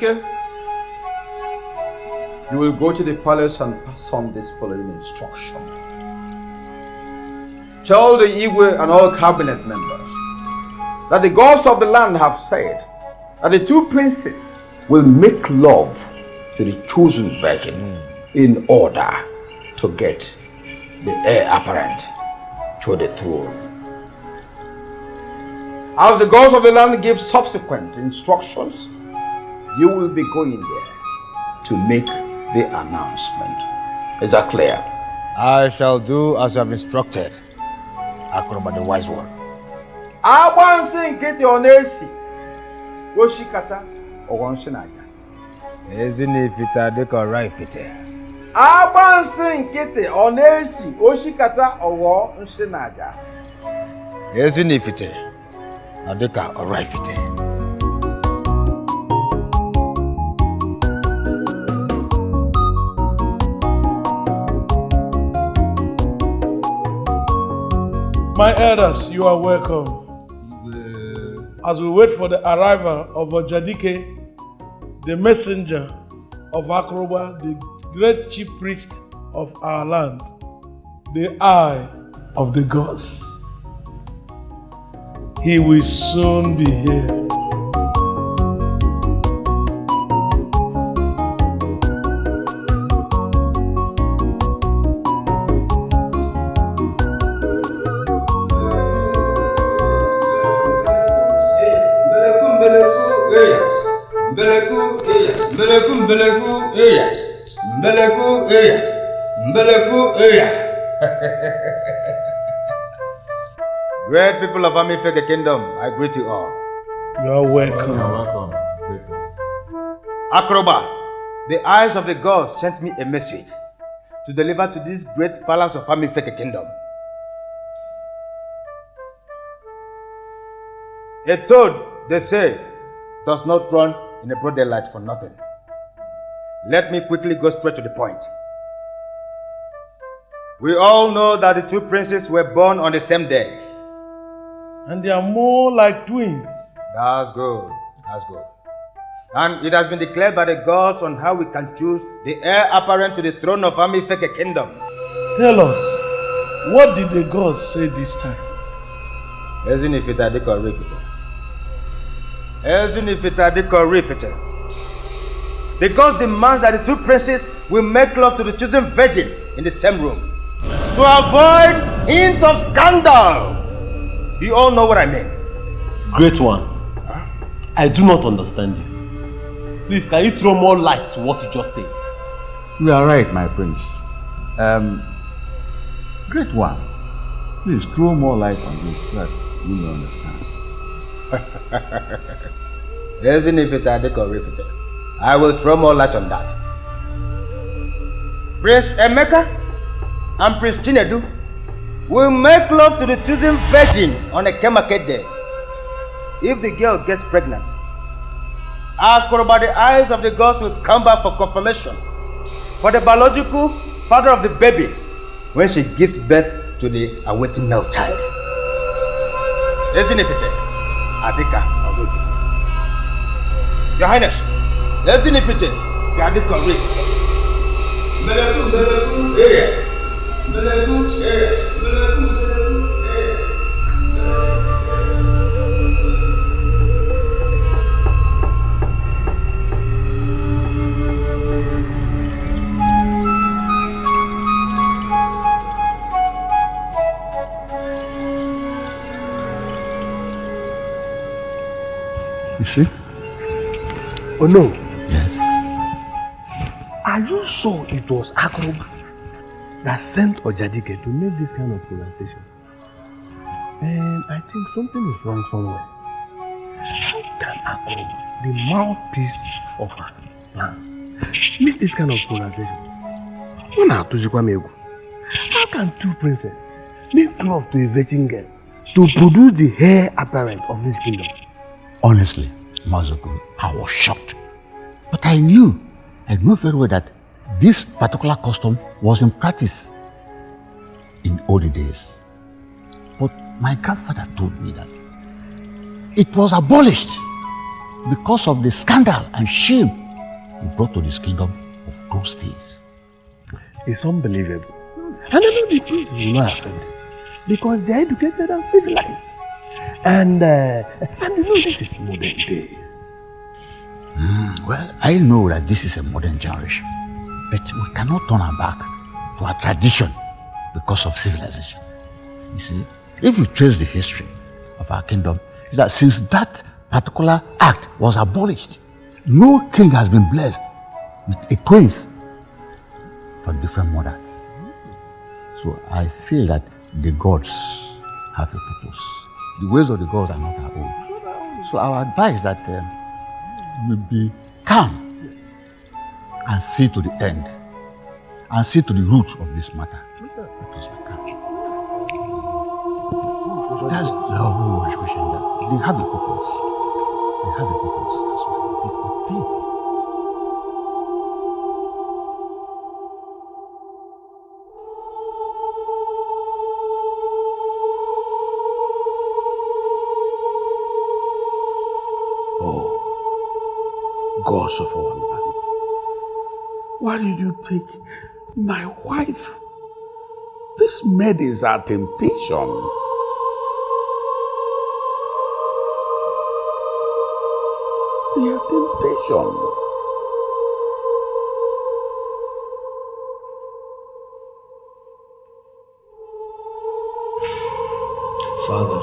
Ojadike, you will go to the palace and pass on this following instruction. Tell the Igwe and all cabinet members that the gods of the land have said that the two princes will make love to the chosen virgin in order to get the heir apparent to the throne. As the gods of the land give subsequent instructions, you will be going there to make the announcement. Is that clear? I shall do as you have instructed, Akroba the wise one. Abansi nkete onesi, Oshikata owansinaja. Ezinifita deko raifite. Abansi nkete onesi, Oshikata owansinaja. Ezinifite adeka oraifite. My elders, you are welcome. As we wait for the arrival of Ojadike, the messenger of Akroba, the great chief priest of our land, the eye of the gods, he will soon be here. Great people of Amifeke Kingdom, I greet you all. You are welcome. You are welcome. Akroba, the eyes of the gods sent me a message to deliver to this great palace of Amifeke Kingdom. A toad, they say, does not run in a broad daylight for nothing. Let me quickly go straight to the point. We all know that the two princes were born on the same day. And they are more like twins. That's good. That's good. And it has been declared by the gods on how we can choose the heir apparent to the throne of Amifeke Kingdom. Tell us, what did the gods say this time? Ezinifita diko rifite. Ezinifita diko rifite. The gods demand that the two princes will make love to the chosen virgin in the same room to avoid hints of scandal. You all know what I mean. Great one. I do not understand you. Please, can you throw more light to what you just said? You are right, my prince. Great one. Please throw more light on this so that you will understand. I will throw more light on that. Prince Emeka and Prince Chinedu will make love to the chosen virgin on a Kemake day. If the girl gets pregnant, Akroba, the eyes of the gods will come back for confirmation for the biological father of the baby when she gives birth to the awaiting male child. Ezinifite, Adika Orifite. Your Highness, Ezinifite, Adika Orifite. Meleku area. Meleku area. Meleku area. You see? Oh no. Yes. Are you sure it was Akroba that sent Ojadike to make this kind of conversation? And I think something is wrong somewhere. How can Akroba, the mouthpiece of her plan, make this kind of conversation? How can two princes make love to a virgin girl to produce the heir apparent of this kingdom? Honestly, Mazoku, I was shocked. But I knew very well that this particular custom was in practice in older days. But my grandfather told me that it was abolished because of the scandal and shame he brought to this kingdom of those days. It's unbelievable. And I know the kids will not accept it because they are educated and civilized. And you know this is modern day. Well, I know that this is a modern generation, but we cannot turn our back to our tradition because of civilization. You see, if you trace the history of our kingdom, is that since that particular act was abolished, no king has been blessed with a twins from different mothers. So I feel that the gods have a purpose. The ways of the gods are not our own. So our advice that we be calm and see to the end and see to the root of this matter. Because we can. That's the whole question. That they have a purpose. They have a purpose. That's why they did what they did. Gods of our land, why did you take my wife? This maid is our temptation. Their temptation. Father,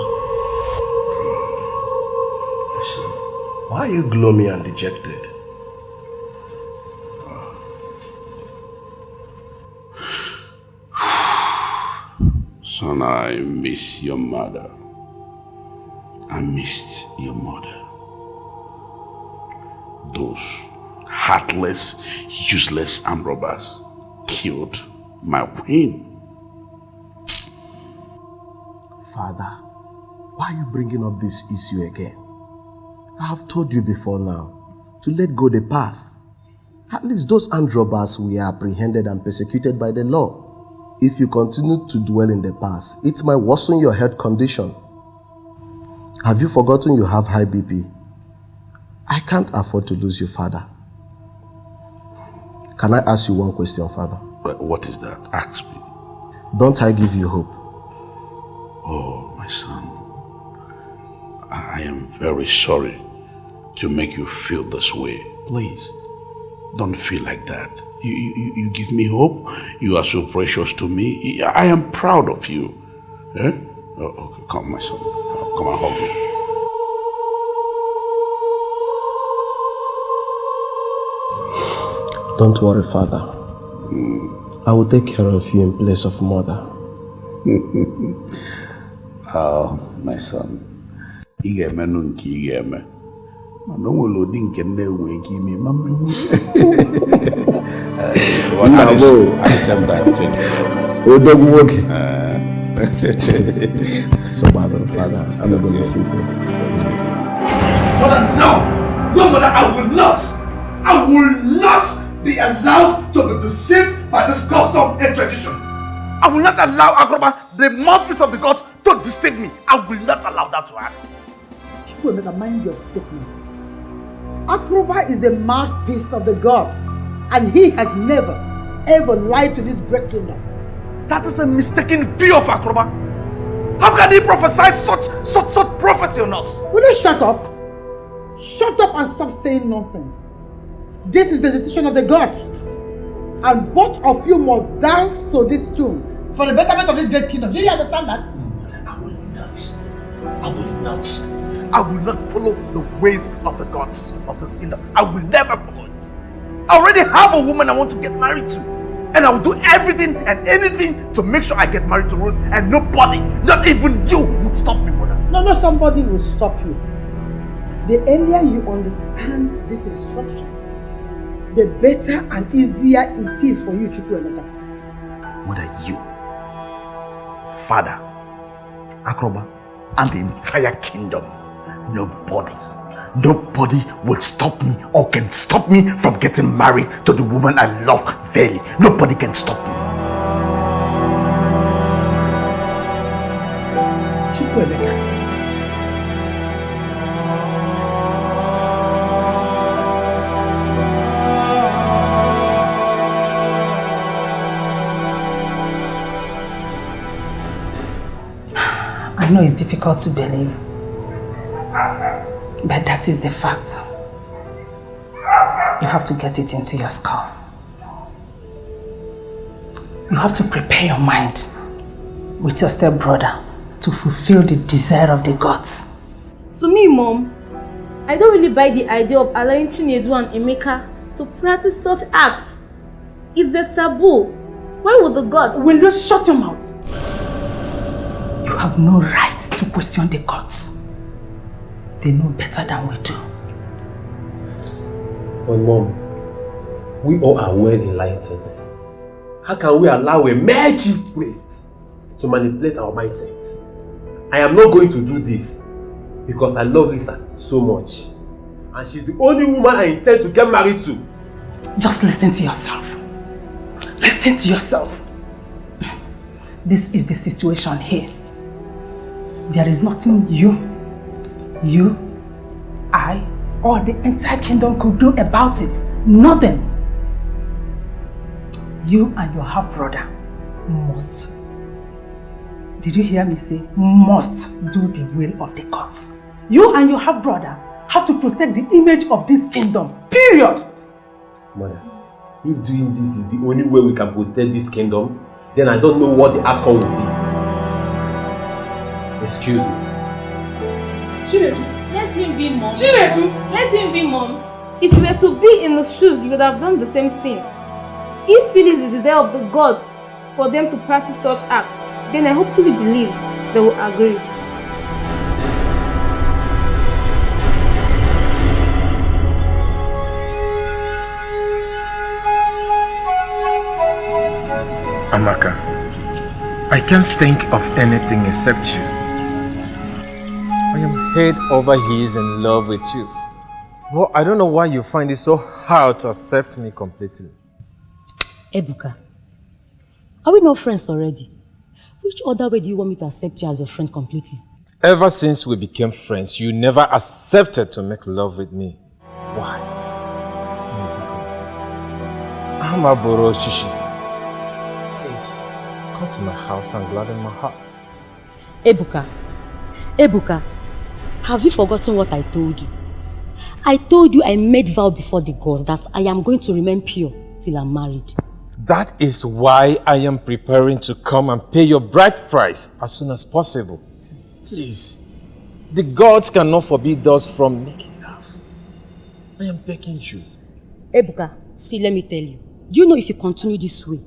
why are you gloomy and dejected? Son, I miss your mother. I missed your mother. Those heartless, useless armed robbers killed my queen. Father, why are you bringing up this issue again? I have told you before now to let go the past. At least those armed robbers were apprehended and persecuted by the law. If you continue to dwell in the past, it might worsen your health condition. Have you forgotten you have high BP? I can't afford to lose you, Father. Can I ask you one question, Father? What is that? Ask me. Don't I give you hope? Oh, my son. I am very sorry to make you feel this way. Please, don't feel like that. You give me hope. You are so precious to me. I am proud of you. Eh? Oh, okay, come, my son. Come and hug me. Don't worry, Father. I will take care of you in place of mother. Oh, my son. So, Father, I'm not going to feel good. Mother, no! No, mother, I will not be allowed to be deceived by this custom and tradition. I will not allow Akroba, the mouthpiece of the gods, to deceive me. I will not allow that to happen. Emeka, mind your statements. Akroba is the mouthpiece of the gods, and he has never, ever lied to this great kingdom. That is a mistaken view of Akroba. How can he prophesy such prophecy on us? Will you shut up? Shut up and stop saying nonsense. This is the decision of the gods, and both of you must dance to this tune for the betterment of this great kingdom. Do you understand that? I will not follow the ways of the gods of this kingdom. I will never follow it. I already have a woman I want to get married to, and I will do everything and anything to make sure I get married to Rose, and nobody, not even you, would stop me, mother. No, somebody will stop you. The earlier you understand this instruction, the better and easier it is for you, Emeka. Mother, you, Father, Akroba, and the entire kingdom, nobody will stop me or can stop me from getting married to the woman I love fairly. Nobody can stop me. Emeka. know it's difficult to believe, but that is the fact. You have to get it into your skull. You have to prepare your mind with your stepbrother to fulfill the desire of the gods. To me, Mom, I don't really buy the idea of allowing Chinenye Uba and Emeka to practice such acts. It's a taboo. Why would the gods? Will you shut your mouth? You have no right to question the gods. They know better than we do. But Mom, we all are well enlightened. How can we allow a mere chief priest to manipulate our mindsets? I am not going to do this because I love Lisa so much. And she's the only woman I intend to get married to. Just listen to yourself. Listen to yourself. This is the situation here. There is nothing you, I, or the entire kingdom could do about it. Nothing. You and your half-brother must. Did you hear me say must do the will of the gods? You and your half-brother have to protect the image of this kingdom. Period. Mother, if doing this is the only way we can protect this kingdom, then I don't know what the outcome will be. Excuse me. Chinedu, let him be, Mom. Chinedu! Let him be, Mom. If you were to be in the shoes, you would have done the same thing. If it is the desire of the gods for them to practice such acts, then I hopefully believe they will agree. Amaka, I can't think of anything except you. I am head over heels in love with you. But I don't know why you find it so hard to accept me completely. Ebuka, are we not friends already? Which other way do you want me to accept you as your friend completely? Ever since we became friends, you never accepted to make love with me. Why? Ebuka, I'm a Boro Shishi. Please, come to my house and gladden my heart. Ebuka, have you forgotten what I told you? I told you I made vow before the gods that I am going to remain pure till I'm married. That is why I am preparing to come and pay your bride price as soon as possible. Please, the gods cannot forbid us from making love. I am begging you. Ebuka, see, let me tell you. Do you know if you continue this way,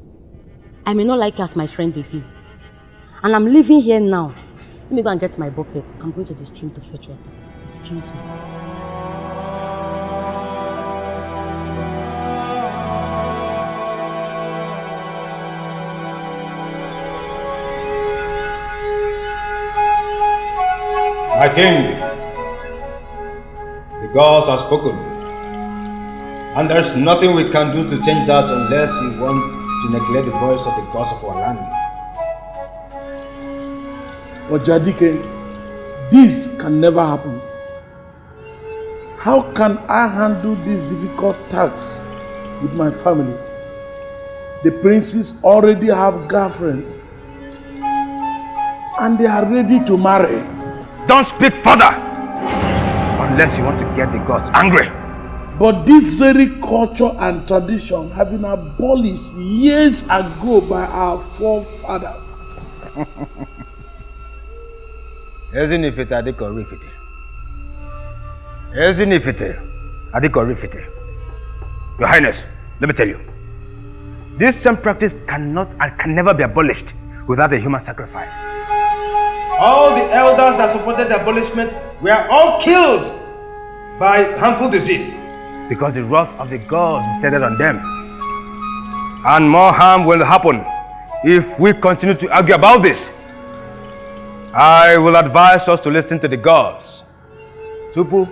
I may not like you as my friend again. And I'm leaving here now. Let me go and get my bucket. I'm going to the stream to fetch water. Excuse me. My king, the gods have spoken, and there's nothing we can do to change that unless you want to neglect the voice of the gods of our land. Ojadike, this can never happen. How can I handle this difficult task with my family? The princes already have girlfriends and they are ready to marry. Don't speak further unless you want to get the gods angry. But this very culture and tradition have been abolished years ago by our forefathers. Ezinifite adikorifite. Your Highness, let me tell you. This same practice cannot and can never be abolished without a human sacrifice. All the elders that supported the abolishment were all killed by harmful disease. Because the wrath of the gods descended on them. And more harm will happen if we continue to argue about this. I will advise us to listen to the gods. Tupu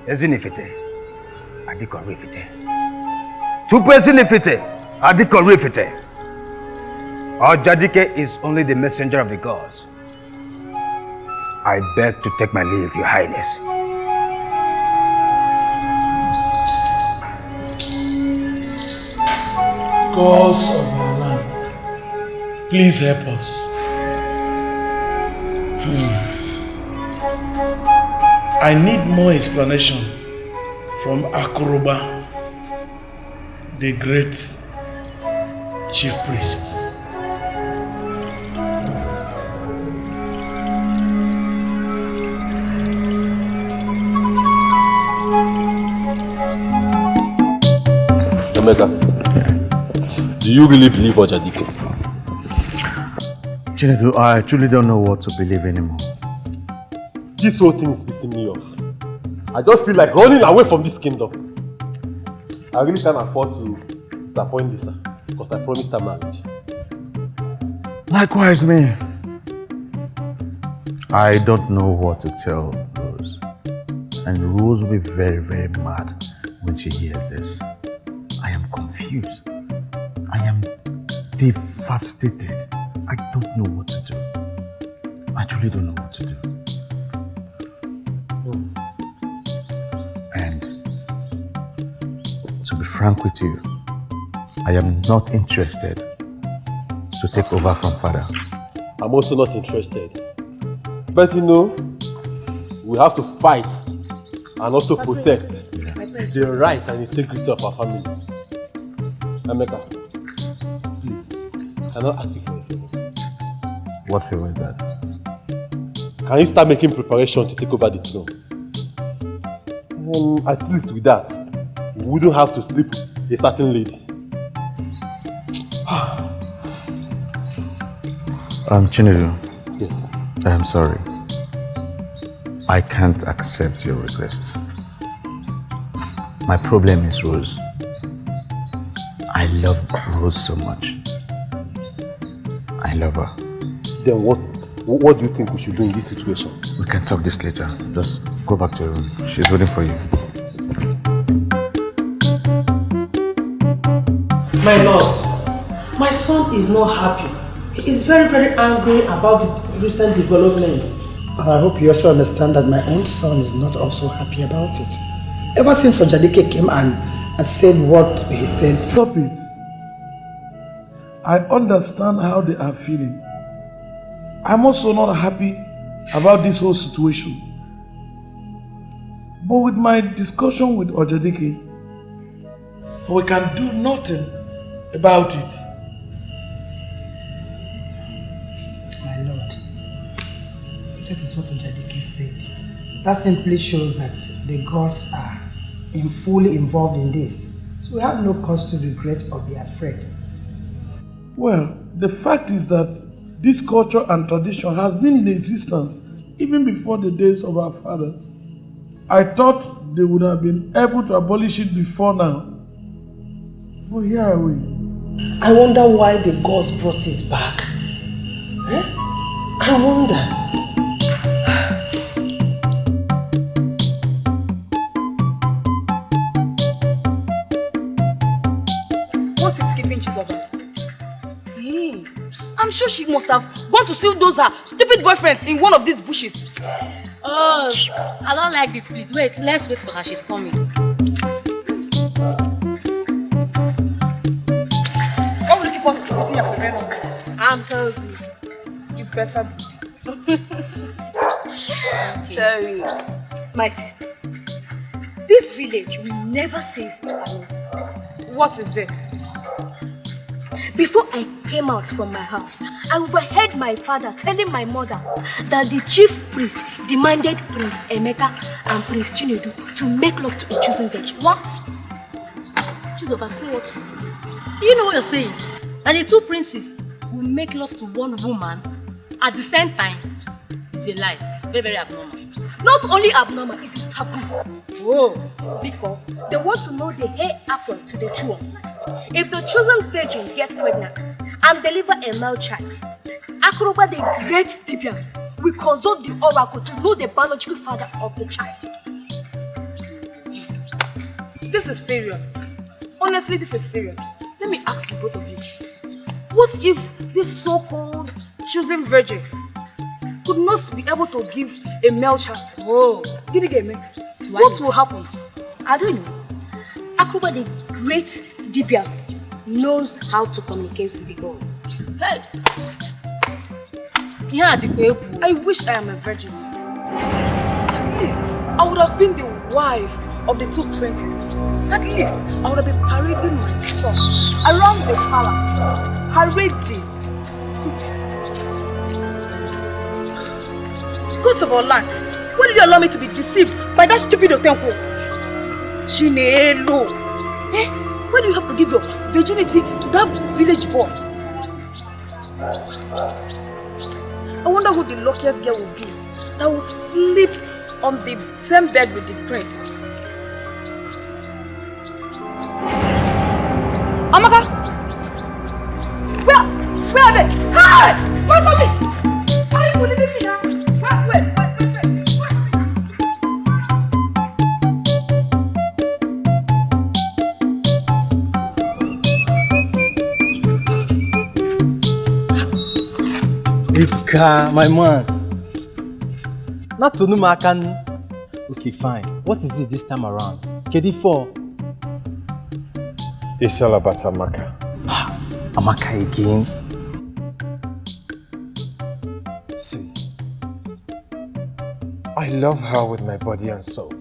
ezinifite adikorifite. Tupu ezinifite adikorifite. Ojadike is only the messenger of the gods. I beg to take my leave, Your Highness. Gods of our land, please help us. I need more explanation from Akoroba, the great chief priest. Emeka, do you really believe Ojadike? Chinedu, I truly don't know what to believe anymore. This whole thing is pissing me off. I just feel like running away from this kingdom. I really can't afford to disappoint Lisa because I promised her marriage. Likewise, me. I don't know what to tell Rose. And Rose will be very, very mad when she hears this. I am confused. I am devastated. I don't know what to do. I truly don't know what to do. And to be frank with you, I am not interested to take over from father. I'm also not interested. But you know, we have to fight and also protect the right and integrity of our family. Amaka, please, can I ask you for a favor? What favor is that? Can you start making preparation to take over the throne? At least with that, we wouldn't have to sleep with a certain lady. Chinedu. Yes. I am sorry. I can't accept your request. My problem is Rose. I love Rose so much. I love her. Then what do you think we should do in this situation? We can talk this later. Just go back to your room. She's waiting for you. My lord, my son is not happy. He is very, very angry about the recent developments. And I hope you also understand that my own son is not also happy about it. Ever since Ojadike came and said what he said. Stop it. I understand how they are feeling. I'm also not happy about this whole situation. But with my discussion with Ojadike, we can do nothing about it. My lord, if that is what Ojadike said, that simply shows that the gods are fully involved in this. So we have no cause to regret or be afraid. Well, the fact is that this culture and tradition has been in existence even before the days of our fathers. I thought they would have been able to abolish it before now. But here are we. I wonder why the gods brought it back. I wonder. What is keeping Chizoba? I'm sure she must have gone to see those her stupid boyfriends in one of these bushes. Oh, I don't like this, please. Wait, let's wait for her. She's coming. Why will you keep us sitting here for very long? I'm sorry. You better be. Sorry. My sisters, this village will never cease to amaze me. What is it? Before I came out from my house, I overheard my father telling my mother that the chief priest demanded Prince Emeka and Prince Chinedu to make love to a chosen virgin. What? Chizoba, say what you do. Do you know what you're saying? That the two princes will make love to one woman at the same time? It's a lie. Very, very abnormal. Not only abnormal, it's a taboo. Whoa. Because they want to know the hair apple to the true. If the chosen virgin gets pregnant and deliver a male child, Akoroba the great Dibia will consult the oracle to know the biological father of the child. This is serious. Honestly, this is serious. Let me ask the both of you. What if this so-called chosen virgin could not be able to give a male child? Whoa. Did you get me? What will happen? I don't know. Akoroba the great Dibia knows how to communicate with the girls. Hey! Yeah, the people. I wish I am a virgin. At least I would have been the wife of the two princes. At least, I would have been parading my son around the palace. Parading. Gods of our land, why did you allow me to be deceived by that stupid Otenko? Chinelo! Why do you have to give your virginity to that village boy? I wonder who the luckiest girl will be that will sleep on the same bed with the prince. Amaka! Where are they? Hey! Wait for me! Are you leaving me now? Wait. Emeka, my man. Not to know Makan. Okay, fine. What is it this time around? KD4. It's all about Amaka. Amaka again. See, I love her with my body and soul.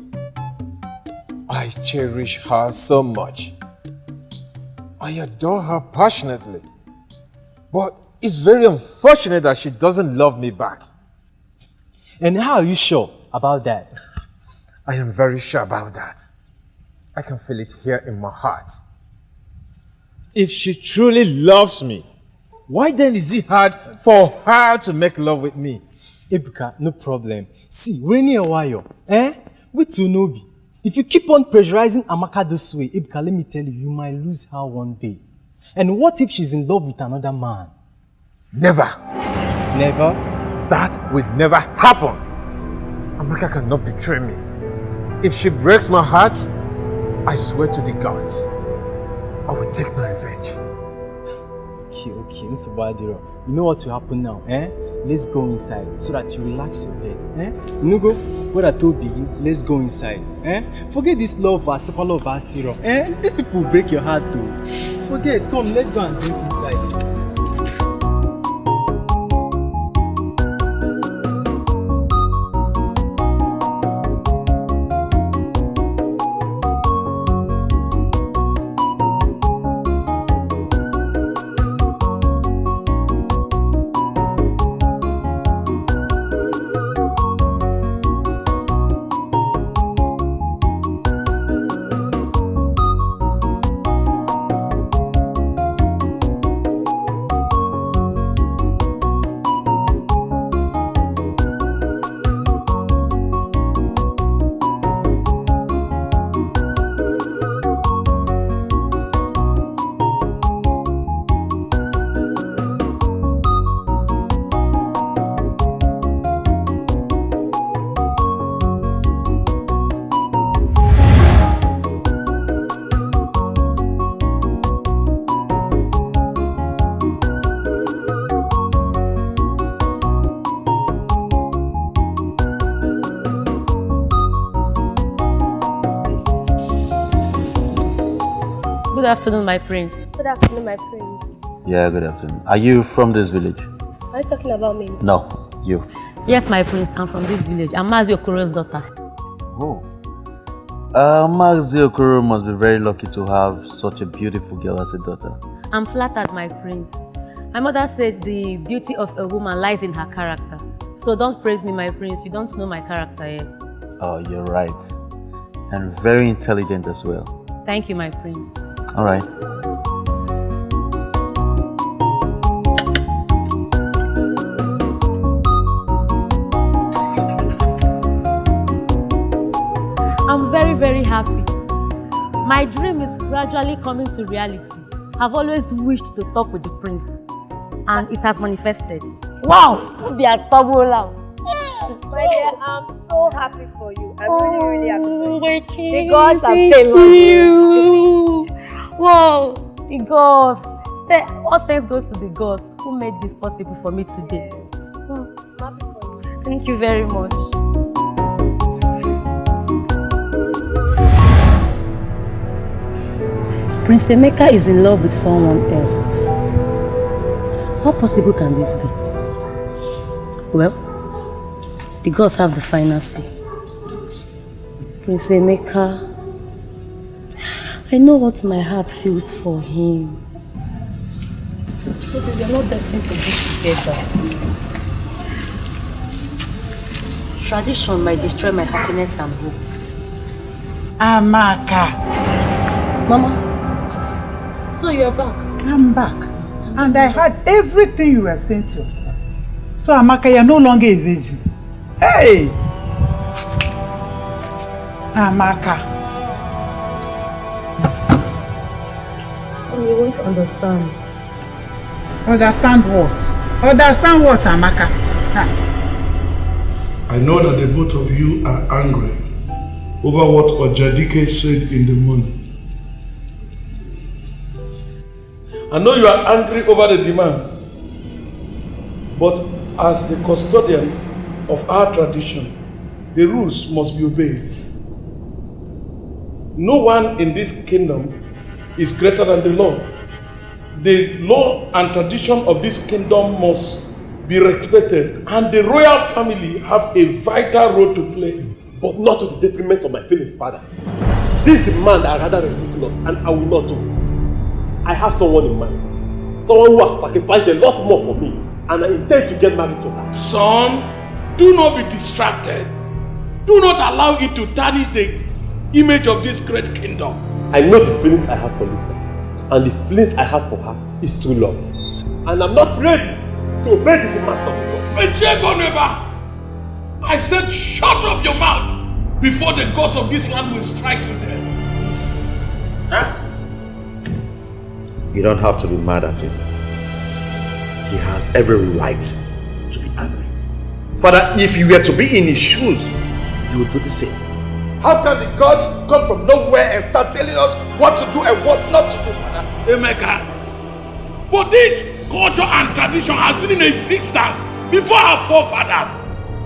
I cherish her so much. I adore her passionately. But it's very unfortunate that she doesn't love me back. And how are you sure about that? I am very sure about that. I can feel it here in my heart. If she truly loves me, why then is it hard for her to make love with me? Emeka, no problem. See, we're near a while. Wait to Nobi. If you keep on pressurizing Amaka this way, Emeka, let me tell you, you might lose her one day. And what if she's in love with another man? Never. Never? That will never happen. Amaka cannot betray me. If she breaks my heart, I swear to the gods, I will take my revenge. Okay, this is bad. You know what will happen now, Let's go inside so that you relax your head, You go, what I told you, let's go inside, Forget this love, super love, syrup, These people will break your heart too. Forget, come, let's go and drink inside. Good afternoon, my prince. Good afternoon, my prince. Yeah, good afternoon. Are you from this village? Are you talking about me? No, you. Yes, my prince, I'm from this village. I'm Mazi Okoro's daughter. Oh. Mazi Okoro must be very lucky to have such a beautiful girl as a daughter. I'm flattered, my prince. My mother said the beauty of a woman lies in her character. So don't praise me, my prince. You don't know my character yet. Oh, you're right. And very intelligent as well. Thank you, my prince. All right. I'm very, very happy. My dream is gradually coming to reality. I've always wished to talk with the prince, and it has manifested. Wow! Be a tabula. My dear, I'm so happy for you. I'm really happy for you. My king, the gods are thank famous. You. Wow, the gods. All thanks goes to the gods who made this possible for me today. Oh, I'm happy for you. Thank you very much. Prince Emeka is in love with someone else. How possible can this be? Well, the gods have the final say. Prince Emeka, I know what my heart feels for him. We are not destined to be together. Tradition might destroy my happiness and hope. Amaka. Mama, so you are back? I'm back. And I heard everything you were saying to yourself. So Amaka, you are no longer a virgin. Hey! Amaka. You won't understand. Understand what? Understand what, Amaka? I know that the both of you are angry over what Ojadike said in the morning. I know you are angry over the demands, but as the custodian of our tradition, the rules must be obeyed. No one in this kingdom is greater than the law. The law and tradition of this kingdom must be respected, and the royal family have a vital role to play. But not to the detriment of my feelings, father. This demand are rather ridiculous, and I will not do it. I have someone in mind. Someone who has sacrificed a lot more for me, and I intend to get married to her. Son, do not be distracted. Do not allow it to tarnish the image of this great kingdom. I know the feelings I have for Lisa, and the feelings I have for her is true love. And I'm not ready to obey the demands of God. I said shut up your mouth before the gods of this land will strike you dead. Huh? You don't have to be mad at him. He has every right to be angry. Father, if you were to be in his shoes, you would do the same. How can the gods come from nowhere and start telling us what to do and what not to do, Father? Emeka, but this culture and tradition has been in existence before our forefathers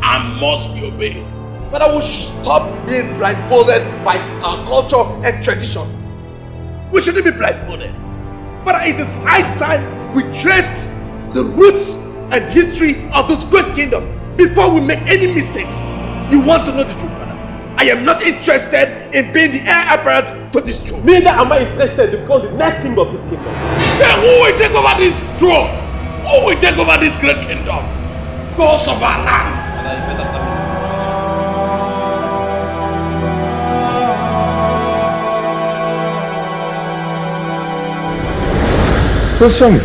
and must be obeyed. Father, we should stop being blindfolded by our culture and tradition. We shouldn't be blindfolded. Father, it is high time we traced the roots and history of this great kingdom before we make any mistakes. You want to know the truth, Father? I am not interested in being the heir apparent to this truth. Neither am I interested to become the next king of this kingdom. Then who will take over this throne? Who will take over this great kingdom? Gods of our land. Listen,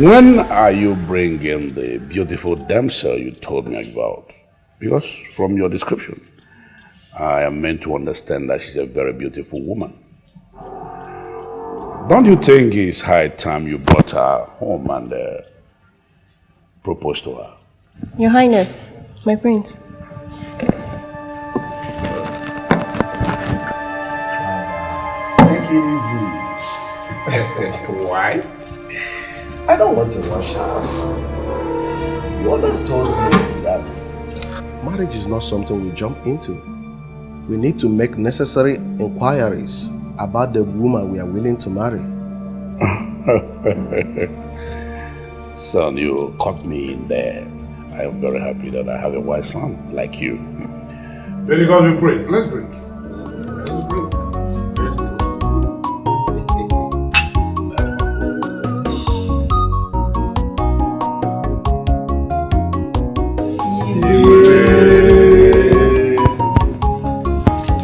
when are you bringing the beautiful damsel you told me about? Because from your description, I am meant to understand that she's a very beautiful woman. Don't you think it's high time you brought her home and proposed to her? Your Highness, my prince. Take it easy. Why? I don't want to rush her. You always told me that marriage is not something we jump into. We need to make necessary inquiries about the woman we are willing to marry. Son, you caught me in there. I am very happy that I have a wise son like you. Very God we pray. Let's drink.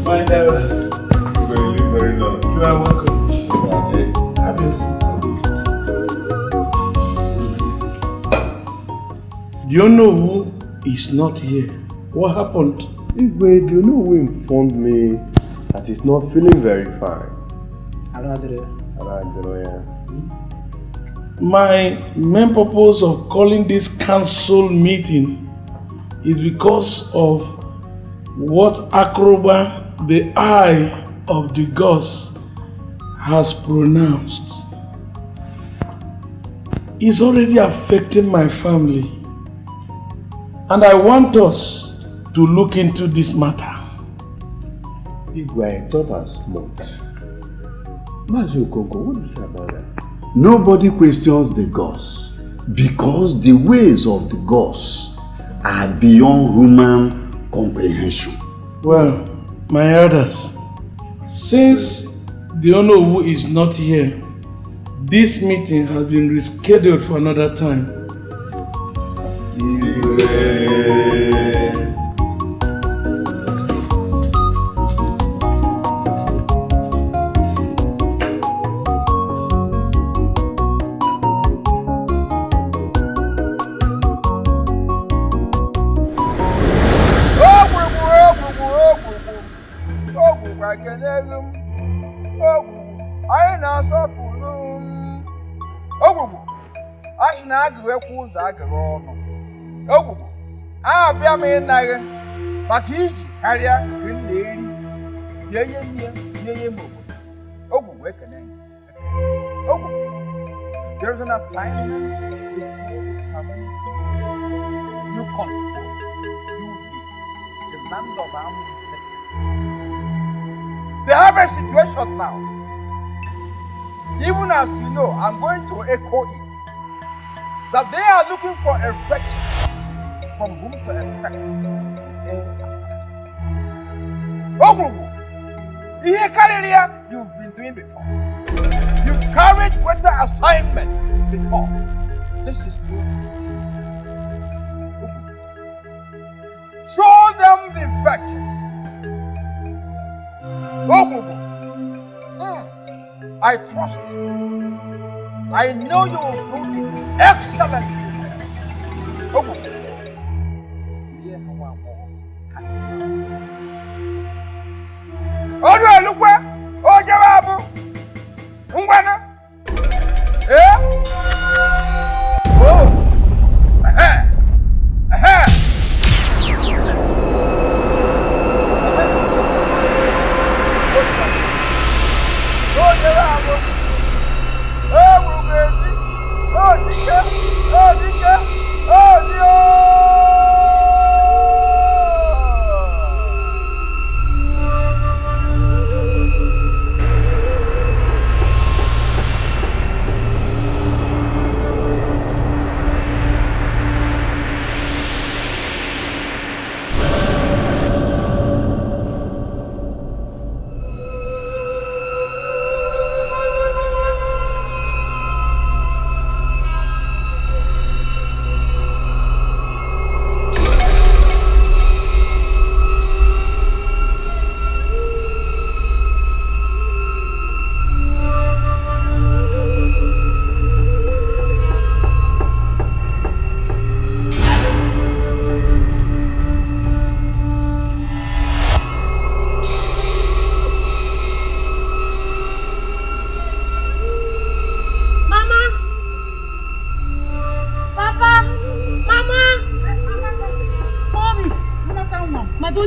My elders, very long. You are welcome. Have your seat. Do you know who is not here? What happened? Igwe, do you know who informed me that he's not feeling very fine? Aradre. My main purpose of calling this council meeting is because of what Akroba, the eye of the gods, has pronounced. It's already affecting my family, and I want us to look into this matter. Igwe, I thought as much. Mazi Okonko, what do you say about that? Nobody questions the gods because the ways of the gods are beyond human comprehension. Well, My elders, since the Onowu is not here, this meeting has been rescheduled for another time. There's an assignment before the community. You control, you lead, the land of armed security. They have a situation now. Even as you know, I'm going to echo it, that they are looking for a wretch from whom to expect. You've been doing before. You've carried greater assignment before. This is new. Show them the virtue. I trust you. I know you will do it excellently.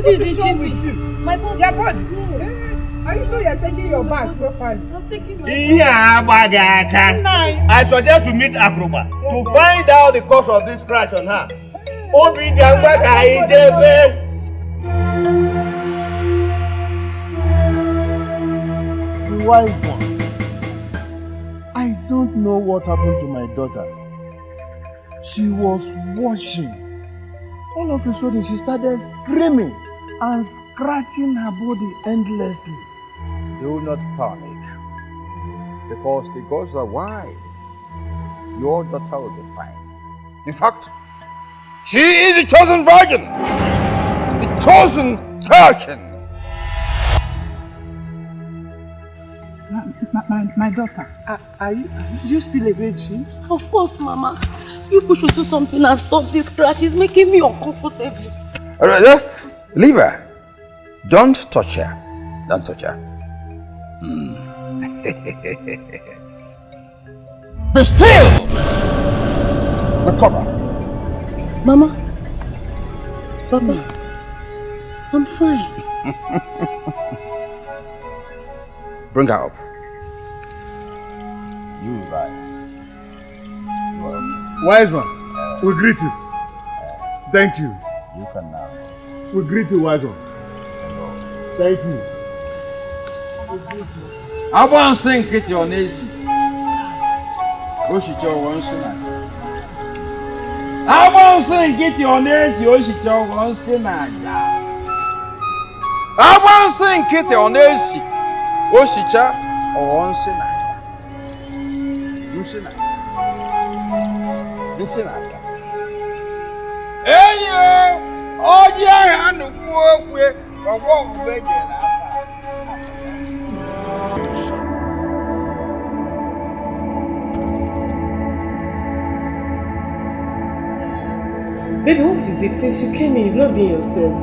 Is itching me. My body. Your body? Are you sure you're taking your bag properly? I'm taking my Yeah, I suggest we meet Akroba to find out the cause of this scratch on her. The wise one. I don't know what happened to my daughter. She was washing. All of a sudden, she started screaming and scratching her body endlessly. Do not panic, because the gods are wise. Your daughter will be fine. In fact, she is a chosen virgin, the chosen virgin. My daughter, are you still a virgin? Of course, Mama. You should do something and stop this crash. It's making me uncomfortable. Leave her. Don't touch her. Don't touch her. Be still! Recover. Mama. Papa. I'm fine. Bring her up. You rise. Wise one, we greet you. Thank you. You can now. We greet you, wise one. Thank you. I want to sing it your nation. Oshito once tonight. I want to sing it your nation. Oshito once tonight. Awansi nkịtị ọ na-esi. Osicha ọ nsị na. Nsị na. Enyi oji ahụ nnukwu okwe ọgwọ ọgwụgwọ ejere aka. Baby, what is it? Since you came in, you've not been yourself.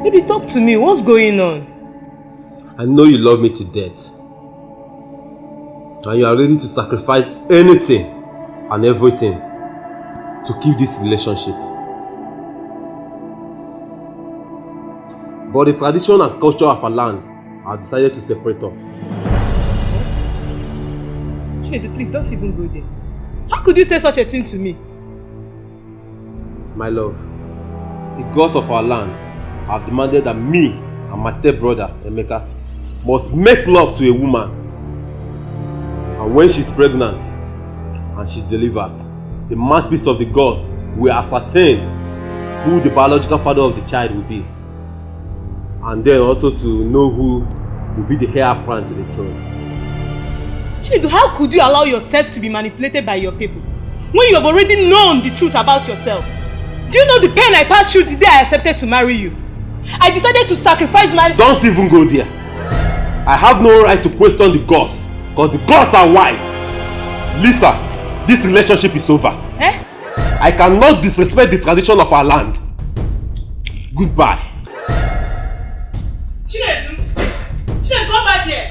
Baby, talk to me. What's going on? I know you love me to death. And you are ready to sacrifice anything and everything to keep this relationship. But the tradition and culture of our land have decided to separate us. Chinedu, please don't even go there. How could you say such a thing to me? My love, the gods of our land have demanded that me and my stepbrother, Emeka, must make love to a woman. And when she's pregnant and she delivers, the mouthpiece of the gods will ascertain who the biological father of the child will be. And then also to know who will be the heir apparent to the throne. Chinedu, how could you allow yourself to be manipulated by your people when you have already known the truth about yourself? Do you know the pain I passed through the day I accepted to marry you? I decided to sacrifice my... Don't even go there. I have no right to question the gods, because the gods are wise. Lisa, this relationship is over. Eh? I cannot disrespect the tradition of our land. Goodbye. Chinedu! Chinedu, come back here!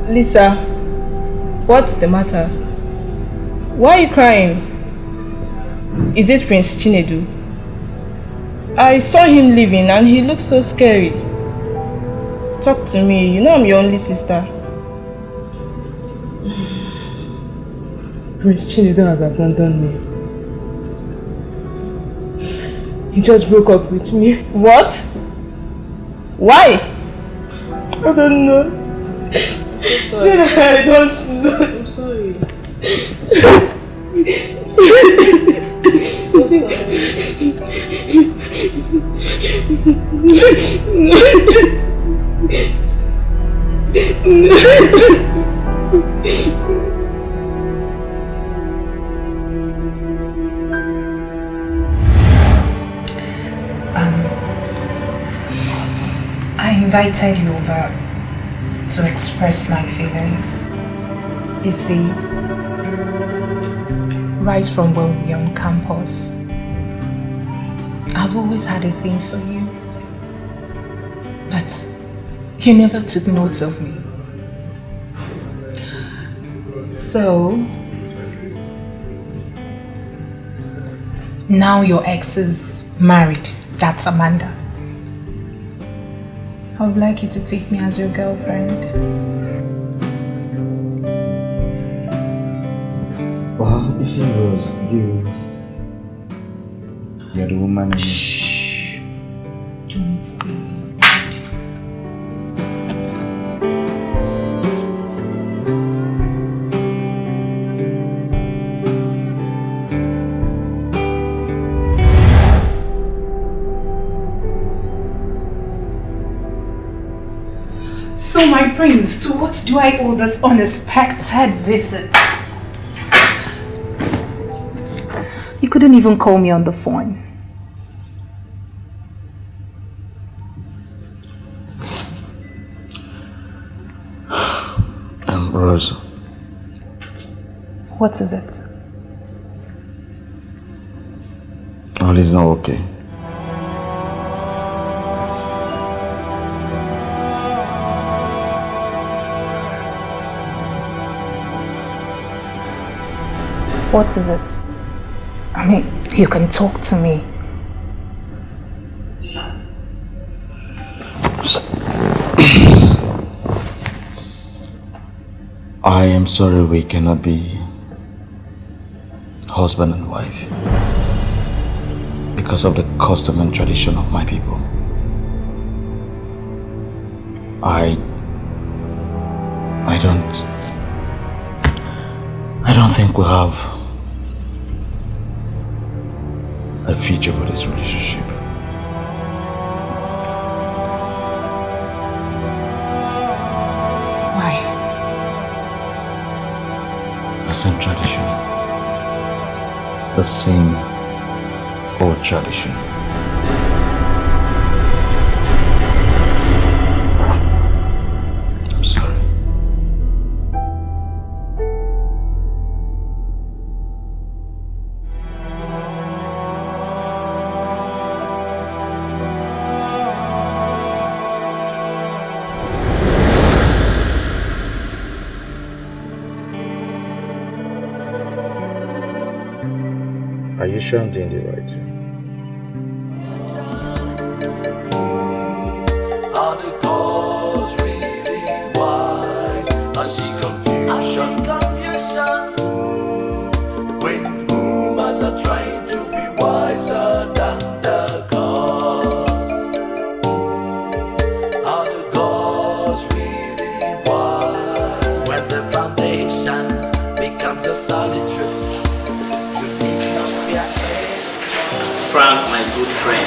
Lisa, what's the matter? Why are you crying? Is it Prince Chinedu? I saw him leaving and he looked so scary. Talk to me, you know I'm your only sister. Prince Chinedu has abandoned me. He just broke up with me. What? Why? I don't know. Jenna, I don't know. I'm sorry. So sorry. I invited you over to express my feelings. You see, right from when we were on campus, I've always had a thing for you, but you never took note of me. So, now your ex is married, that's Amanda. I would like you to take me as your girlfriend. Well, you see, Rose, you're the woman in me. Shh. Don't say it. So, my prince, to what do I owe this unexpected visit? You couldn't even call me on the phone. Rose. What is it? All is not okay. What is it? I mean, you can talk to me. I am sorry we cannot be husband and wife because of the custom and tradition of my people. I don't think we'll have a future for this relationship. Why? The same tradition. The same old tradition. I'm sorry. Are you sure I'm doing the right thing? Are the girls really wise? Are she confusion? When rumors are trying to be wiser than the gods. Are the girls really wise? When the foundation becomes the solid truth. Frank, my good friend,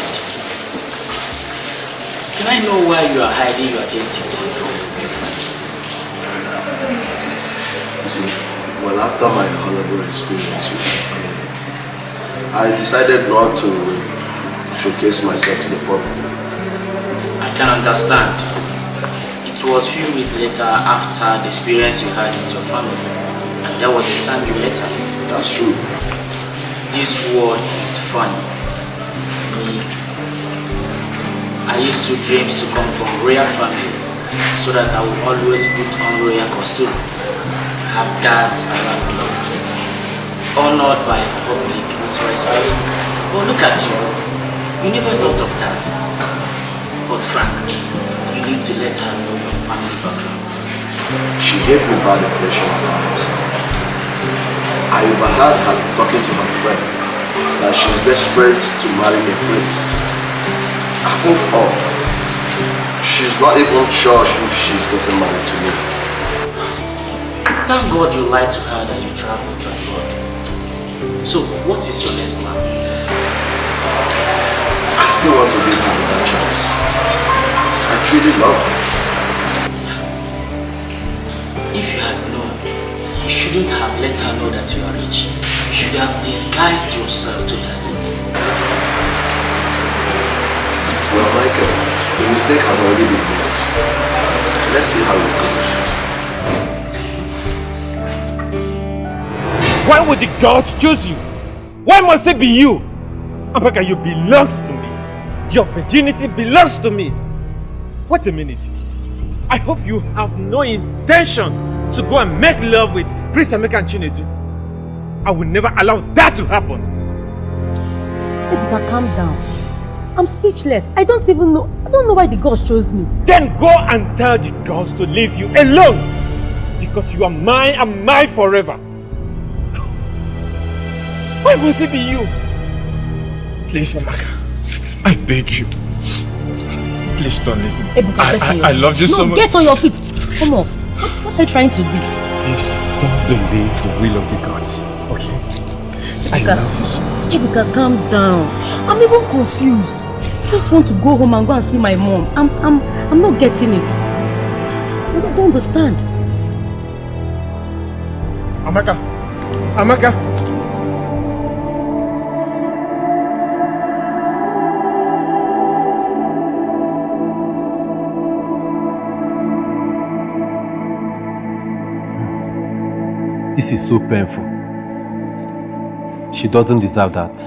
can I know why you are hiding your identity from your friend? You see, well, after my horrible experience with my family, I decided not to showcase myself to the public. I can understand. It was a few weeks later after the experience you had with your family, and that was the time you met her. That's true. This world is funny. I used to dream to come from royal family so that I would always put on royal costume, have guards around me, honored by the public with respect. But look at you, you never thought of that. But Frank, you need to let her know your family background. She gave me bad impression about herself. I overheard her talking to my friend that she's desperate to marry a prince. Above all, she's not even sure if she's getting married to me. Thank God you lied to her that you traveled to abroad. So, what is your next plan? I still want to give her another chance. I truly love her. If you had known, you shouldn't have let her know that you are rich. You should have disguised yourself totally. Well, Michael, the mistake has already been made. Let's see how it goes. Why would the gods choose you? Why must it be you? Amaka, you belong to me. Your virginity belongs to me. Wait a minute. I hope you have no intention to go and make love with Prince Emeka and Chinedu. I will never allow that to happen. Emeka, calm down. I'm speechless. I don't know why the gods chose me. Then go and tell the gods to leave you alone. Because you are mine and mine forever. Why must it be you? Please, Amaka. I beg you. Please don't leave me. Ebuka, I love you so much. Get on your feet. Come on. What are you trying to do? Please don't believe the will of the gods. Okay? I love you so much. Ebuka, calm down. I'm even confused. I just want to go home and go and see my mom. I'm not getting it. I don't understand. Amaka. This is so painful. She doesn't deserve that.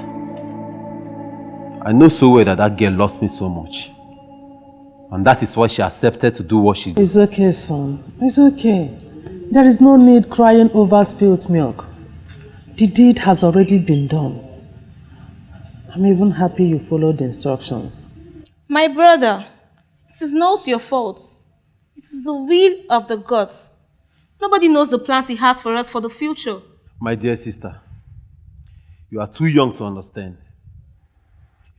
I know so well that girl lost me so much. And that is why she accepted to do what she did. It's okay, son. It's okay. There is no need crying over spilled milk. The deed has already been done. I'm even happy you followed the instructions. My brother, it is not your fault. It is the will of the gods. Nobody knows the plans he has for us for the future. My dear sister, you are too young to understand.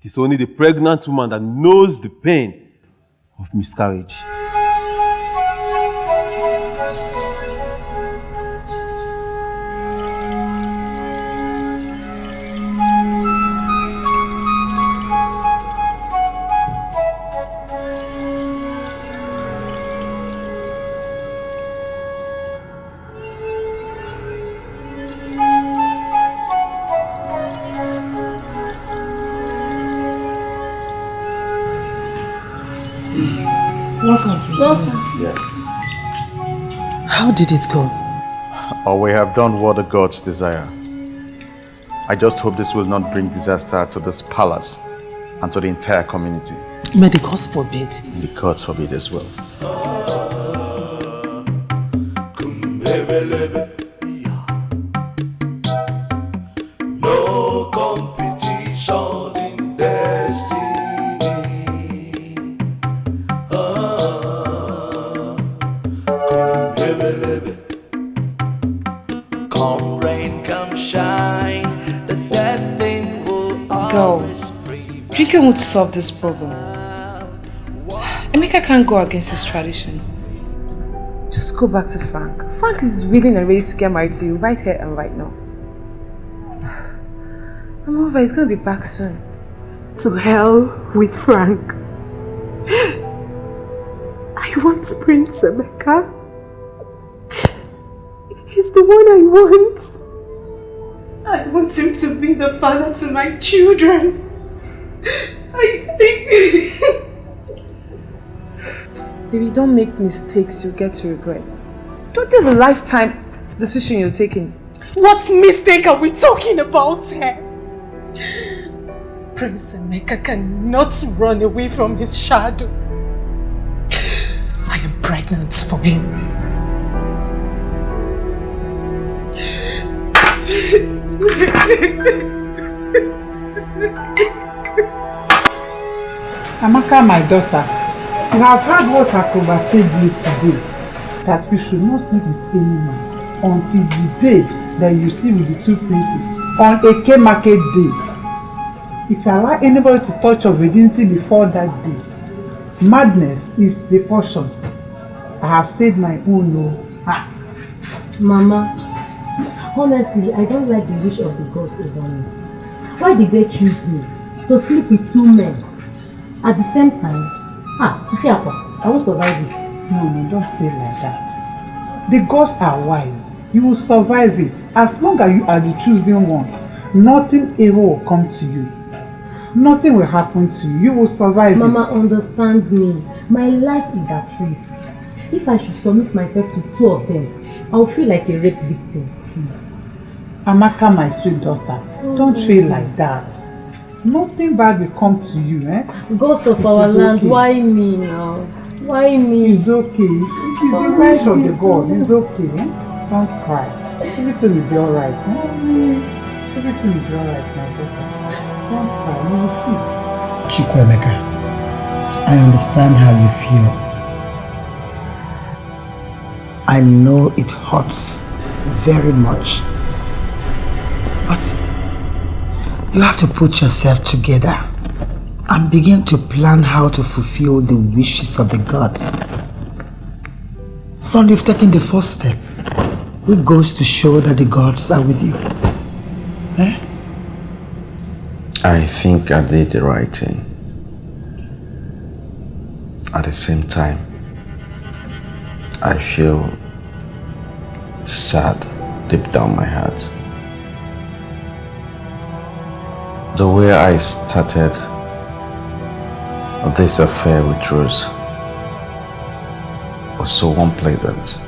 It is only the pregnant woman that knows the pain of miscarriage. Welcome. Yeah. How did it go? Oh, we have done what the gods desire. I just hope this will not bring disaster to this palace and to the entire community. May the gods forbid. The gods forbid as well. No competition in destiny. Come rain, come shine, the destined will always prevail. Drinking won't solve this problem. Emeka can't go against his tradition. Just go back to Frank. Frank is willing and ready to get married to you right here and right now. And moreover, he's gonna be back soon. To hell with Frank. I want Prince Emeka. He's the one I want. I want him to be the father to my children. Baby, don't make mistakes you'll get to regret. Don't is a lifetime decision you're taking. What mistake are we talking about here? Prince Emeka cannot run away from his shadow. I am pregnant for him. Amaka, my daughter, you have heard what Akoba said yesterday, that you should not sleep with any man until the day that you sleep with the two princes on Eke Market Day. If you allow anybody to touch your virginity before that day, madness is the portion. I have said my own no. Mama, honestly, I don't like the wish of the gods over me. Why did they choose me to sleep with two men at the same time? Tufiakwa, I won't survive it. No, don't say it like that. The gods are wise. You will survive it. As long as you are the chosen one, nothing evil will come to you. Nothing will happen to you. You will survive. Mama, understand me. My life is at risk. If I should submit myself to two of them, I will feel like a rape victim. Amaka, my sweet daughter, don't feel like that. Nothing bad will come to you, eh? Gods of our land, why me now? Why me? It's okay. It is the wish of the God. It's okay. Don't cry. Everything will be alright. Everything will be alright, my daughter. Don't cry. You will see. Chukwemeka, I understand how you feel. I know it hurts very much. But you have to put yourself together and begin to plan how to fulfill the wishes of the gods. Son, you've taken the first step, which goes to show that the gods are with you. Eh? I think I did the right thing. At the same time, I feel sad deep down my heart. The way I started this affair with Rose was so unpleasant.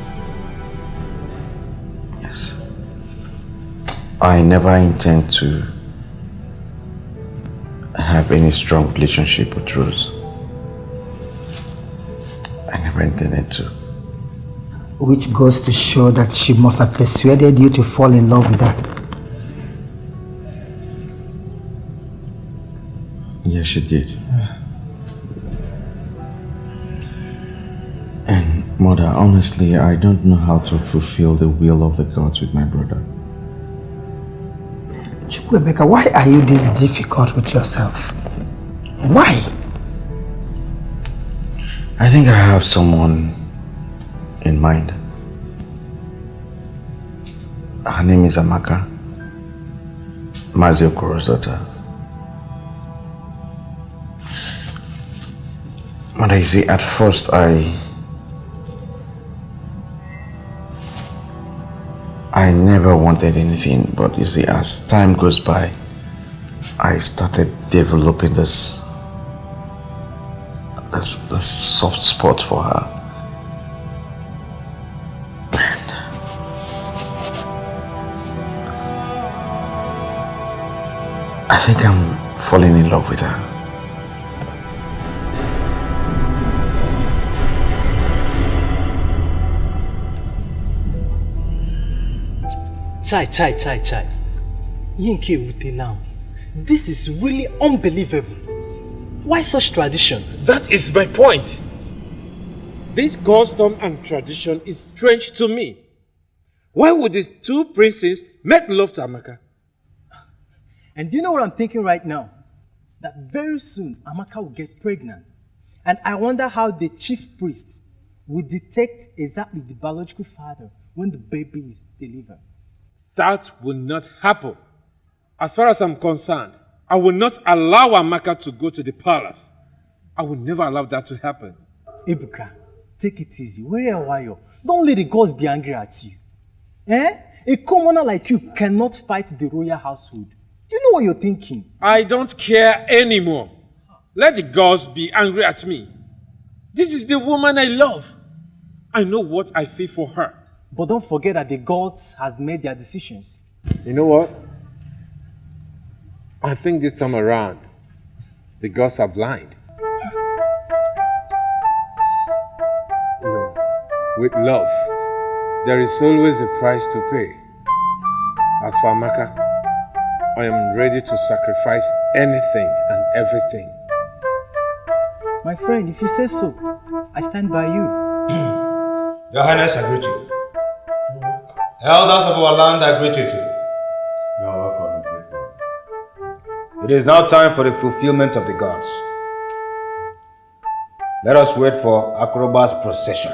Yes. I never intend to have any strong relationship with Rose. I never intended to. Which goes to show that she must have persuaded you to fall in love with her. Yes, she did. And Mother, honestly, I don't know how to fulfill the will of the gods with my brother. Emeka, why are you this difficult with yourself? Why? I think I have someone in mind. Her name is Amaka, Mazi Okoro's daughter. Mother, you see, at first I never wanted anything, but you see, as time goes by, I started developing this soft spot for her. And I think I'm falling in love with her. Chai. This is really unbelievable. Why such tradition? That is my point. This custom and tradition is strange to me. Why would these two princes make love to Amaka? And do you know what I'm thinking right now? That very soon Amaka will get pregnant. And I wonder how the chief priest will detect exactly the biological father when the baby is delivered. That will not happen. As far as I'm concerned, I will not allow Amaka to go to the palace. I will never allow that to happen. Ebuka, take it easy. Where are you? Don't let the gods be angry at you. A commoner like you cannot fight the royal household. Do you know what you're thinking? I don't care anymore. Let the gods be angry at me. This is the woman I love. I know what I feel for her. But don't forget that the gods has made their decisions. You know what? I think this time around, the gods are blind. You know, with love, there is always a price to pay. As for Amaka, I am ready to sacrifice anything and everything. My friend, if you say so, I stand by you. Your Highness, I greet you. Elders of our land, I greet you too. You are welcome, great one. It is now time for the fulfillment of the gods. Let us wait for Akroba's procession.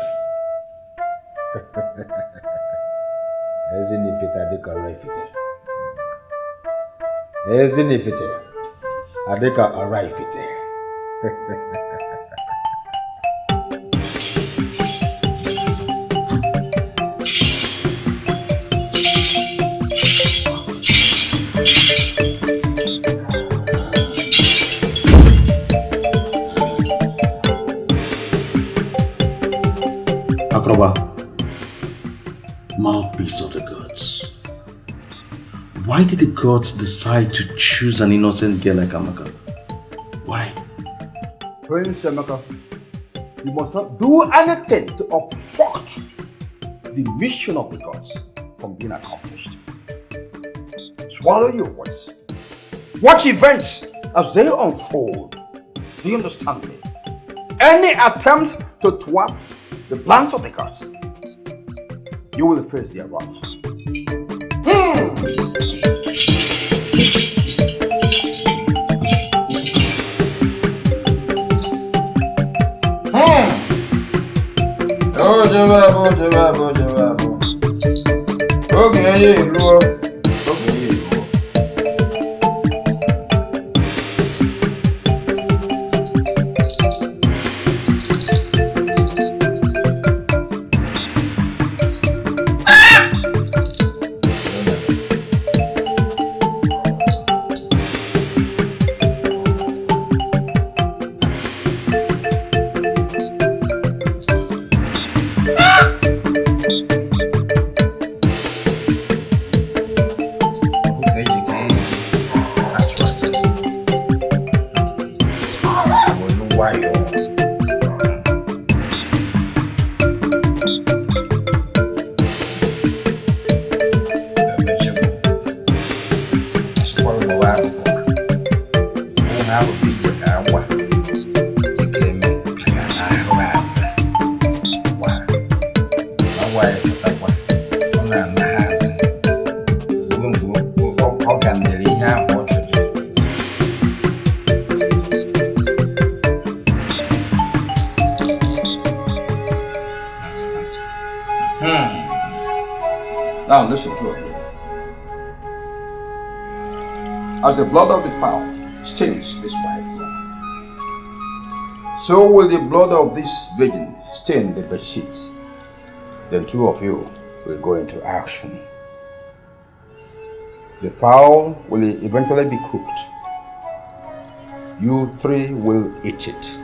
Akroba, mouthpiece of the gods. Why did the gods decide to choose an innocent girl like Amaka? Why? Prince Emeka, you must not do anything to obstruct the mission of the gods from being accomplished. Swallow your words. Watch events as they unfold. Do you understand me? Any attempt to thwart the plans of the gods, you will face their wrath. wife that one. How can they have what to do? Now listen to it. As the blood of the fowl stains this white cloth, so will the blood of this virgin stain the bedsheet. Then two of you will go into action. The fowl will eventually be cooked. You three will eat it.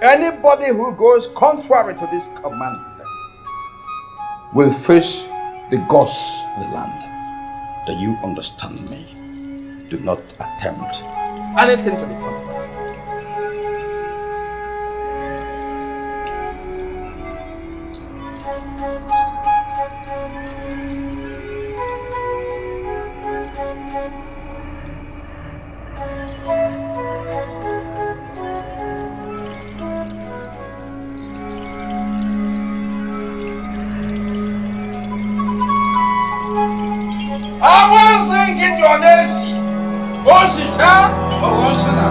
Anybody who goes contrary to this commandment will face the gods of the land. Do you understand me? Do not attempt anything to the contrary. I want to sing it your nation. Oshita or Oshana.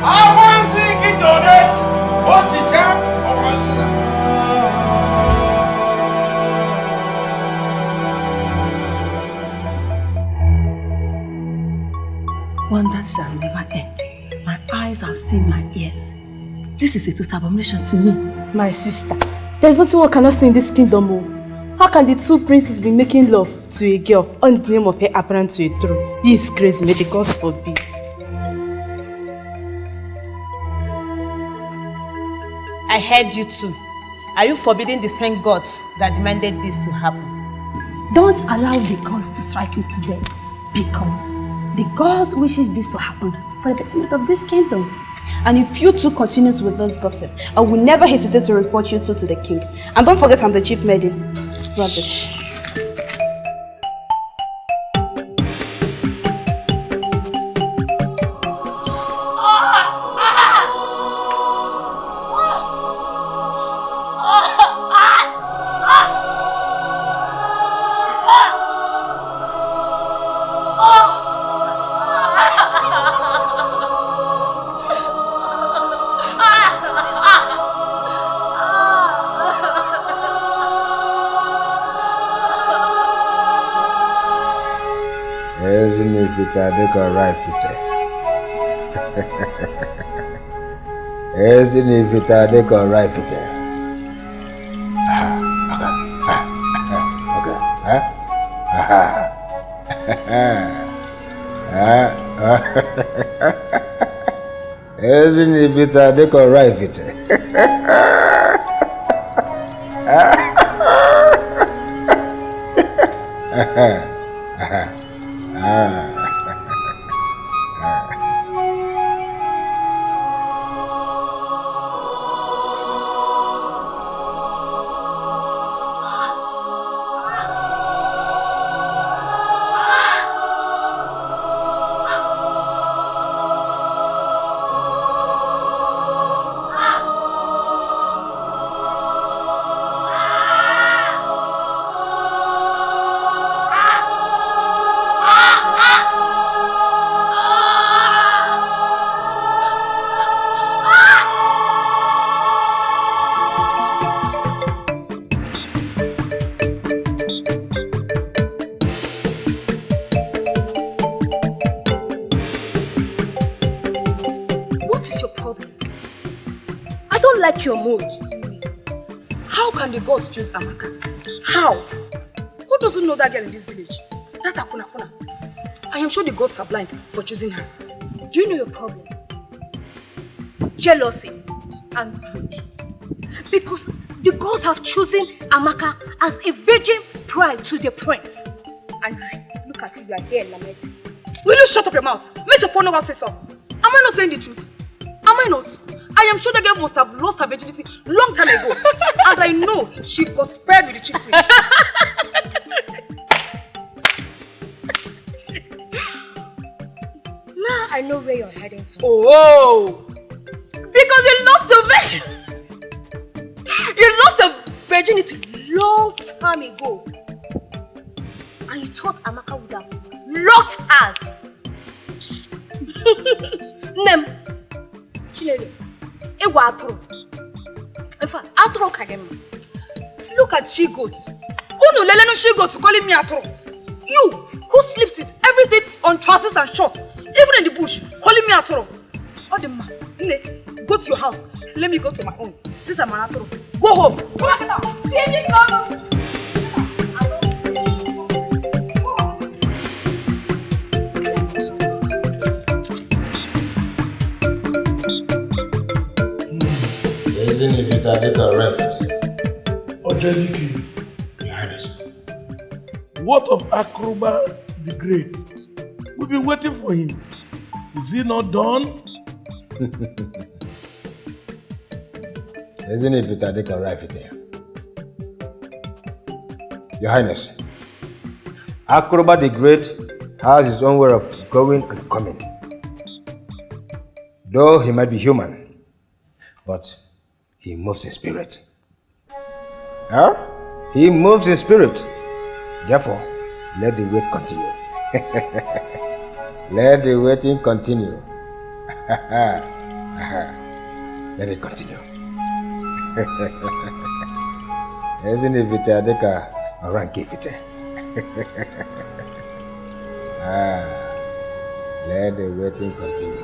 I want to sing it your nation. Oshita or Oshana. Wonders shall never end. My eyes have seen my ears. This is a total abomination to me. My sister, there's nothing one cannot see in this kingdom. How can the two princes be making love to a girl on the name of her apparent to a throne? This is crazy, may the gods forbid. I heard you too. Are you forbidding the same gods that demanded this to happen? Don't allow the gods to strike you today, because the gods wishes this to happen for the betterment of this kingdom. And if you two continue with this gossip, I will never hesitate to report you two to the king. And don't forget I'm the chief maiden. Rubbish. If it's a deco rifle, isn't if it's a deco rifle. Isn't if it's a deco rifle. Your mood. How can the gods choose Amaka? How? Who doesn't know that girl in this village? That Akuna Kuna. I am sure the gods are blind for choosing her. Do you know your problem? Jealousy and greed. Because the gods have chosen Amaka as a virgin bride to the prince. And look at you, you are here lamenting. Will you shut up your mouth? Make your porno say so. Am I not saying the truth? Am I not? I am sure the girl must have lost her virginity long time ago. And I know she got spared with the chief prince. Now I know where you're heading to. Oh! Because you lost your you lost your virginity long time ago. And you thought Amaka would have lost us. Nem. Chinenye. Ewa atro. In fact, atro kagem. Look at she-goats. Who no leleno she-goats calling me atro? You, who sleeps with everything on trousers and shorts, even in the bush, calling me atro. All the man. Go to your house. Let me go to my own. Since I'm an atro. Go home. Come on, now. Isn't if it's a little reft? Ojeliki. What of Akroba the Great? We've been waiting for him. Is he not done? Isn't it a little reft here? Your Highness, Akroba the Great has his own way of going and coming. Though he might be human, but he moves in spirit. Huh? He moves in spirit. Therefore, let the wait continue. Let the waiting continue. Let it continue. Isn't it vitadeka aranki fite? Let the waiting continue.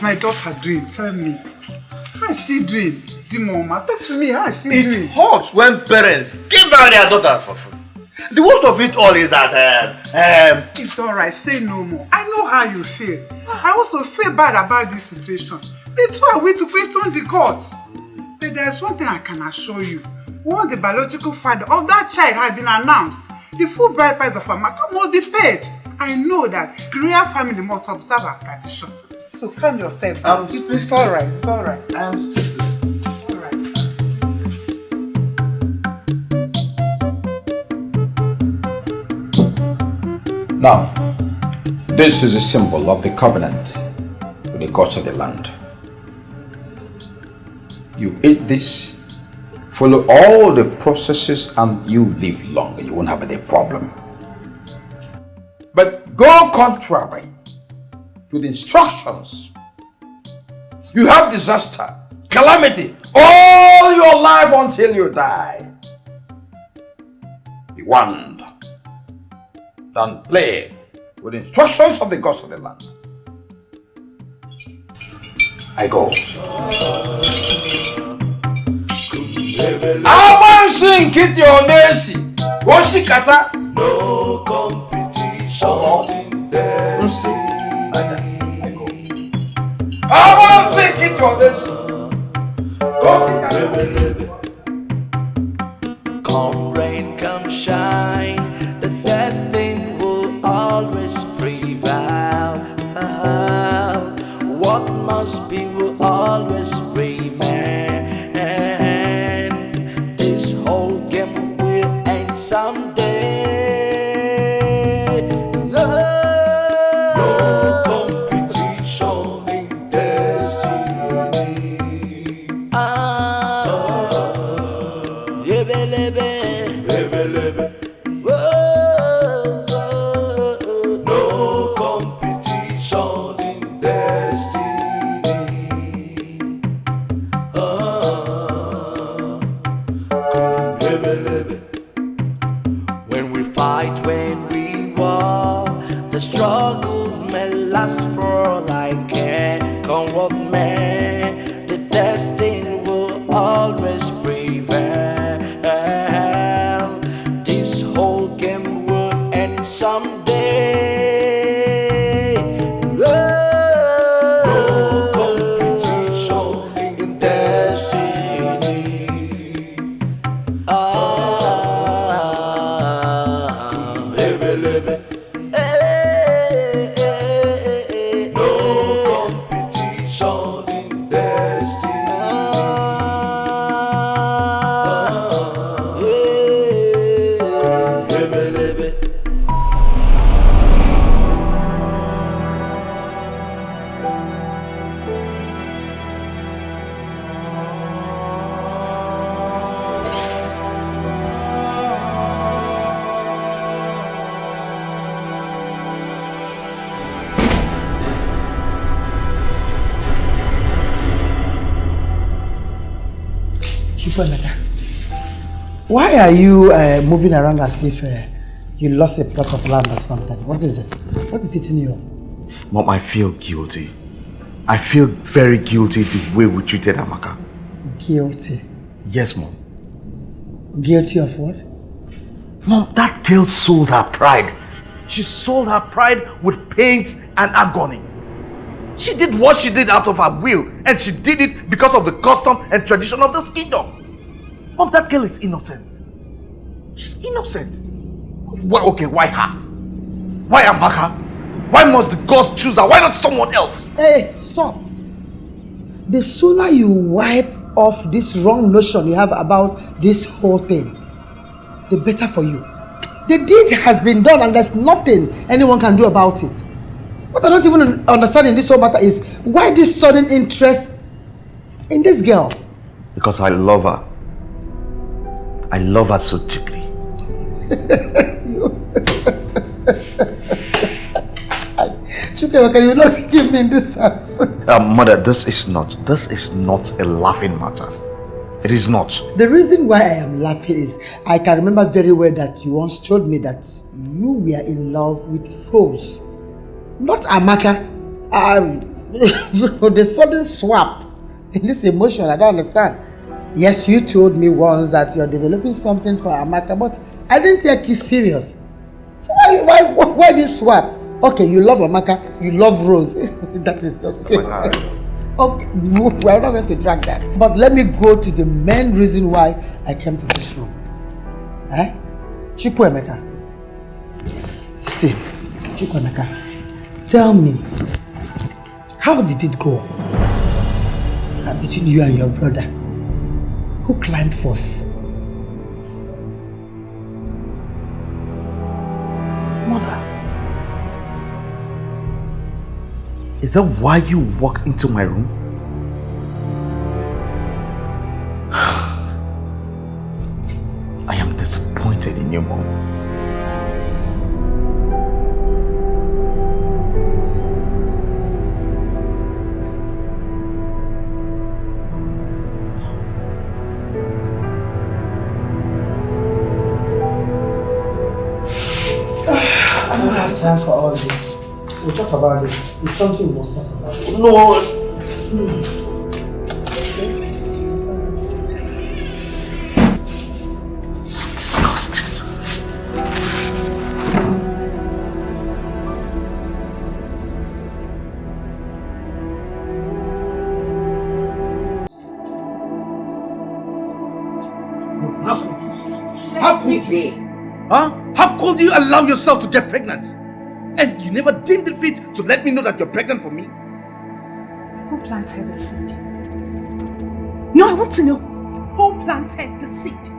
My daughter doing? Tell me. How is she doing? The mama, talk to me. How is she doing? It hurts when parents give out their daughter for food. The worst of it all is that it's alright, say no more. I know how you feel. I also feel bad about this situation. It's why we to question the gods. But there's one thing I can assure you. Once the biological father of that child has been announced, the full bride price of Amaka must be paid. I know that the real family must observe our tradition. So calm yourself. It's alright, it's alright. Alright. Now, This is a symbol of the covenant with the gods of the land. You eat this, follow all the processes, and you live long. You won't have any problem. But go contrary to the instructions. You have disaster, calamity, all your life until you die. Be warned. Don't play with the instructions of the gods of the land. I go. Awansi nkiti onesi Oshikata. No competition in destiny. Awansi nkiti onesi Come rain, come shine, the destined will always prevail. What must be will always remain. This whole game will end someday. No competition in destiny. No competition in destiny. When we fight, when we war, the struggle may last for like come what may, the destined will always prevail. This whole game will end someday. No competition in destiny. No competition in destiny. Emeka, why are you moving around as if you lost a plot of land or something? What is it? What is eating you? Mom, I feel guilty. I feel very guilty the way we treated Amaka. Guilty? Yes, Mom. Guilty of what? Mom, that girl sold her pride. She sold her pride with pains and agony. She did what she did out of her will, and she did it because of the custom and tradition of this kingdom. Mom, that girl is innocent. She's innocent. Well, okay, why her? Why Amaka? Why must the gods choose her? Why not someone else? Hey, stop. The sooner you wipe off this wrong notion you have about this whole thing, the better for you. The deed has been done and there's nothing anyone can do about it. What I don't even understand in this whole matter is why this sudden interest in this girl? Because I love her. I love her so deeply. Chukewaka, you not give me this house. Mother, this is not a laughing matter. It is not. The reason why I am laughing is I can remember very well that you once told me that you were in love with Rose, not Amaka. The sudden swap in this emotion, I don't understand. Yes, you told me once that you're developing something for Amaka, but I didn't take you serious. So why this swap? Okay, you love Amaka, you love Rose. That is okay. Okay, we're not going to drag that. But let me go to the main reason why I came to this room. Chukwuemeka. See, Chukwuemeka, tell me, how did it go between you and your brother? Who climbed first? Mother, Is that why you walked into my room? I am disappointed in you, Mom. I don't have time for all this. We'll talk about it. It's something we must talk about. No! So disgusting. How could you? Huh? How could you allow yourself to get pregnant? And you never deemed it fit to let me know that you're pregnant for me? Who planted the seed? No, I want to know. Who planted the seed?